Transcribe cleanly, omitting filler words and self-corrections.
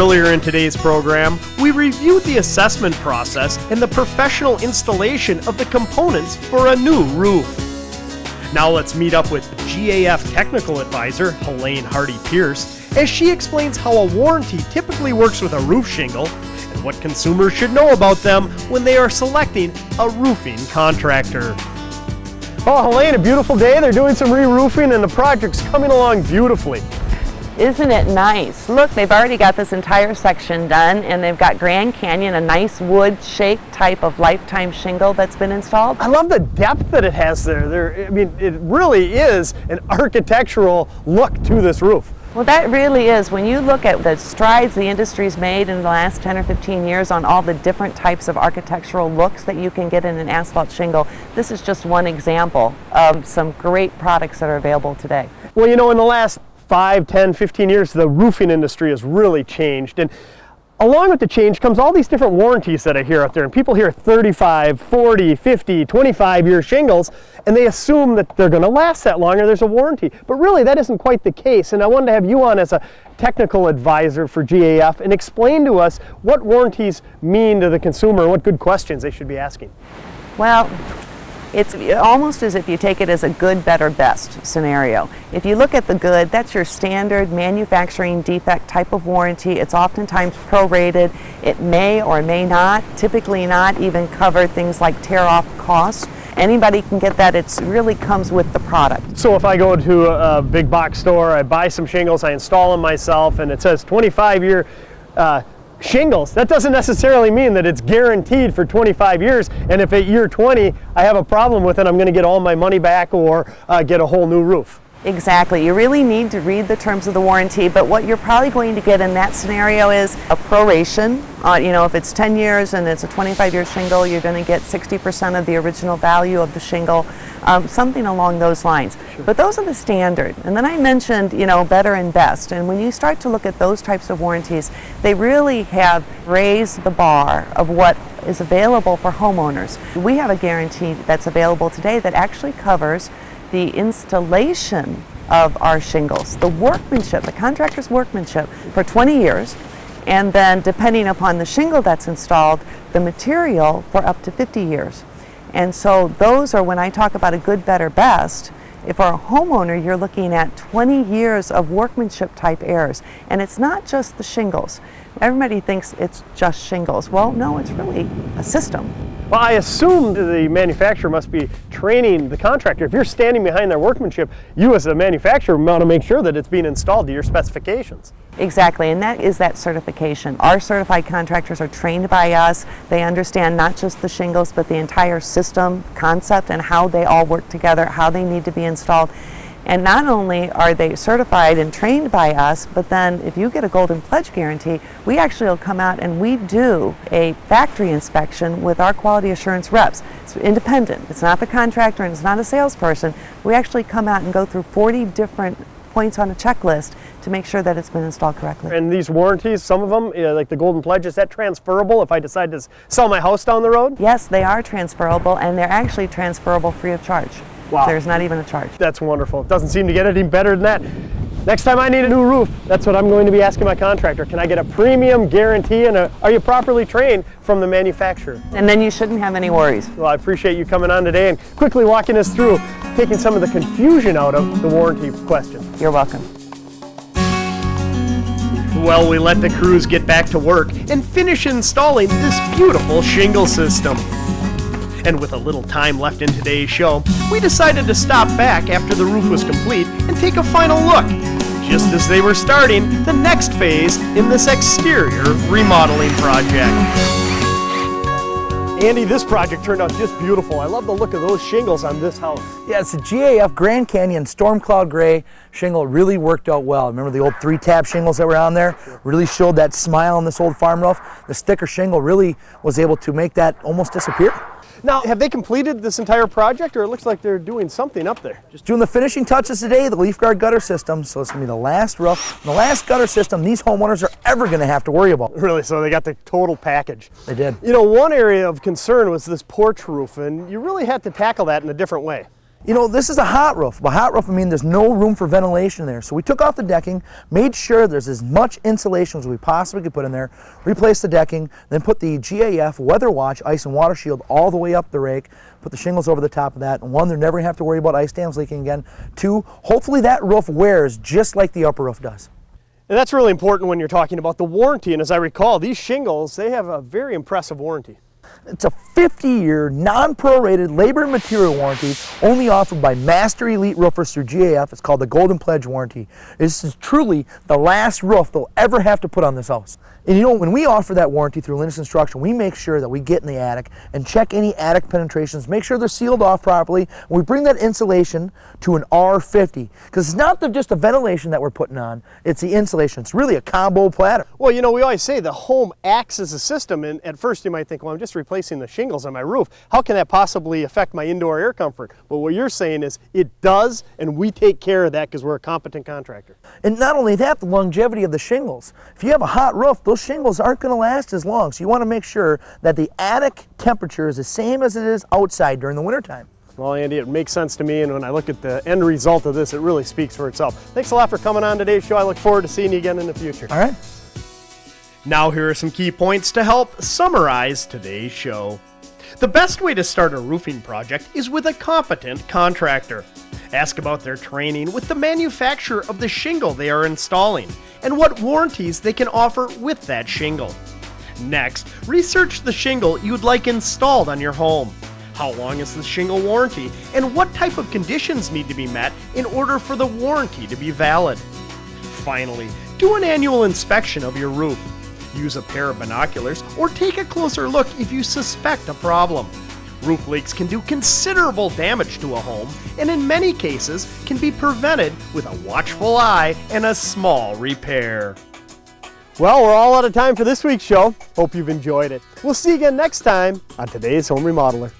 Earlier in today's program, we reviewed the assessment process and the professional installation of the components for a new roof. Now let's meet up with GAF Technical Advisor Helene Hardy-Pierce as she explains how a warranty typically works with a roof shingle and what consumers should know about them when they are selecting a roofing contractor. Oh, Helene, a beautiful day. They're doing some re-roofing and the project's coming along beautifully. Isn't it nice? Look, they've already got this entire section done, and they've got Grand Canyon, a nice wood shake type of lifetime shingle that's been installed. I love the depth that it has there. I mean, it really is an architectural look to this roof. Well, that really is. When you look at the strides the industry's made in the last 10 or 15 years on all the different types of architectural looks that you can get in an asphalt shingle, this is just one example of some great products that are available today. Well, you know, in the last 5, 10, 15 years, the roofing industry has really changed. And along with the change comes all these different warranties that I hear out there. And people hear 35, 40, 50, 25-year shingles, and they assume that they're going to last that long or there's a warranty. But really, that isn't quite the case. And I wanted to have you on as a technical advisor for GAF and explain to us what warranties mean to the consumer and what good questions they should be asking. Well, it's almost as if you take it as a good, better, best scenario. If you look at the good, that's your standard manufacturing defect type of warranty. It's oftentimes prorated. It may or may not, typically not even cover things like tear-off costs. Anybody can get that. It really comes with the product. So if I go to a big box store, I buy some shingles, I install them myself, and it says 25-year shingles, that doesn't necessarily mean that it's guaranteed for 25 years, and if at year 20 I have a problem with it, I'm going to get all my money back or get a whole new roof. Exactly. You really need to read the terms of the warranty, but what you're probably going to get in that scenario is a proration. You know, if it's 10 years and it's a 25-year shingle, you're going to get 60% of the original value of the shingle, something along those lines. Sure. But those are the standard. And then I mentioned, you know, better and best. And when you start to look at those types of warranties, they really have raised the bar of what is available for homeowners. We have a guarantee that's available today that actually covers the installation of our shingles, the workmanship, the contractor's workmanship for 20 years, and then depending upon the shingle that's installed, the material for up to 50 years. And so those are, when I talk about a good, better, best, if for a homeowner you're looking at 20 years of workmanship type errors. And it's not just the shingles. Everybody thinks it's just shingles. Well, no, it's really a system. Well, I assume the manufacturer must be training the contractor. If you're standing behind their workmanship, you as a manufacturer want to make sure that it's being installed to your specifications. Exactly, and that is that certification. Our certified contractors are trained by us. They understand not just the shingles, but the entire system concept and how they all work together, how they need to be installed. And not only are they certified and trained by us, but then if you get a Golden Pledge guarantee, we actually will come out and we do a factory inspection with our quality assurance reps. It's independent. It's not the contractor and it's not a salesperson. We actually come out and go through 40 different points on a checklist to make sure that it's been installed correctly. And these warranties, some of them, like the Golden Pledge, is that transferable if I decide to sell my house down the road? Yes, they are transferable, and they're actually transferable free of charge. Wow. There's not even a charge. That's wonderful. It doesn't seem to get any better than that. Next time I need a new roof, that's what I'm going to be asking my contractor. Can I get a premium guarantee and are you properly trained from the manufacturer? And then you shouldn't have any worries. Well, I appreciate you coming on today and quickly walking us through taking some of the confusion out of the warranty question. You're welcome. Well, we let the crews get back to work and finish installing this beautiful shingle system. And with a little time left in today's show, we decided to stop back after the roof was complete and take a final look, just as they were starting the next phase in this exterior remodeling project. Andy, this project turned out just beautiful. I love the look of those shingles on this house. Yeah, it's the GAF Grand Canyon Storm Cloud Gray shingle. Really worked out well. Remember the old 3-tab shingles that were on there? Sure. Really showed that smile on this old farm roof. The sticker shingle really was able to make that almost disappear. Now, have they completed this entire project, or it looks like they're doing something up there? Just doing the finishing touches today, the leaf guard gutter system. So it's going to be the last roof, the last gutter system these homeowners are ever going to have to worry about. Really, so they got the total package. They did. You know, one area of concern was this porch roof, and you really had to tackle that in a different way. You know, this is a hot roof. By hot roof, I mean there's no room for ventilation there. So we took off the decking, made sure there's as much insulation as we possibly could put in there, replaced the decking, then put the GAF Weather Watch ice and water shield all the way up the rake, put the shingles over the top of that. And one, they're never going to have to worry about ice dams leaking again. Two, hopefully that roof wears just like the upper roof does. And that's really important when you're talking about the warranty. And as I recall, these shingles, they have a very impressive warranty. It's a 50-year, non-prorated labor and material warranty only offered by Master Elite Roofers through GAF. It's called the Golden Pledge Warranty. This is truly the last roof they'll ever have to put on this house. And you know, when we offer that warranty through Lindus Construction, we make sure that we get in the attic and check any attic penetrations, make sure they're sealed off properly, and we bring that insulation to an R50. Because it's not just the ventilation that we're putting on, it's the insulation. It's really a combo platter. Well, you know, we always say the home acts as a system, and at first you might think, well, I'm just replacing the shingles on my roof. How can that possibly affect my indoor air comfort? But what you're saying is it does, and we take care of that because we're a competent contractor. And not only that, the longevity of the shingles. If you have a hot roof, those shingles aren't going to last as long. So you want to make sure that the attic temperature is the same as it is outside during the wintertime. Well, Andy, it makes sense to me, and when I look at the end result of this, it really speaks for itself. Thanks a lot for coming on today's show. I look forward to seeing you again in the future. All right. Now here are some key points to help summarize today's show. The best way to start a roofing project is with a competent contractor. Ask about their training with the manufacturer of the shingle they are installing and what warranties they can offer with that shingle. Next, research the shingle you'd like installed on your home. How long is the shingle warranty and what type of conditions need to be met in order for the warranty to be valid? Finally, do an annual inspection of your roof. Use a pair of binoculars or take a closer look if you suspect a problem. Roof leaks can do considerable damage to a home and in many cases can be prevented with a watchful eye and a small repair. Well, we're all out of time for this week's show. Hope you've enjoyed it. We'll see you again next time on today's Home Remodeler.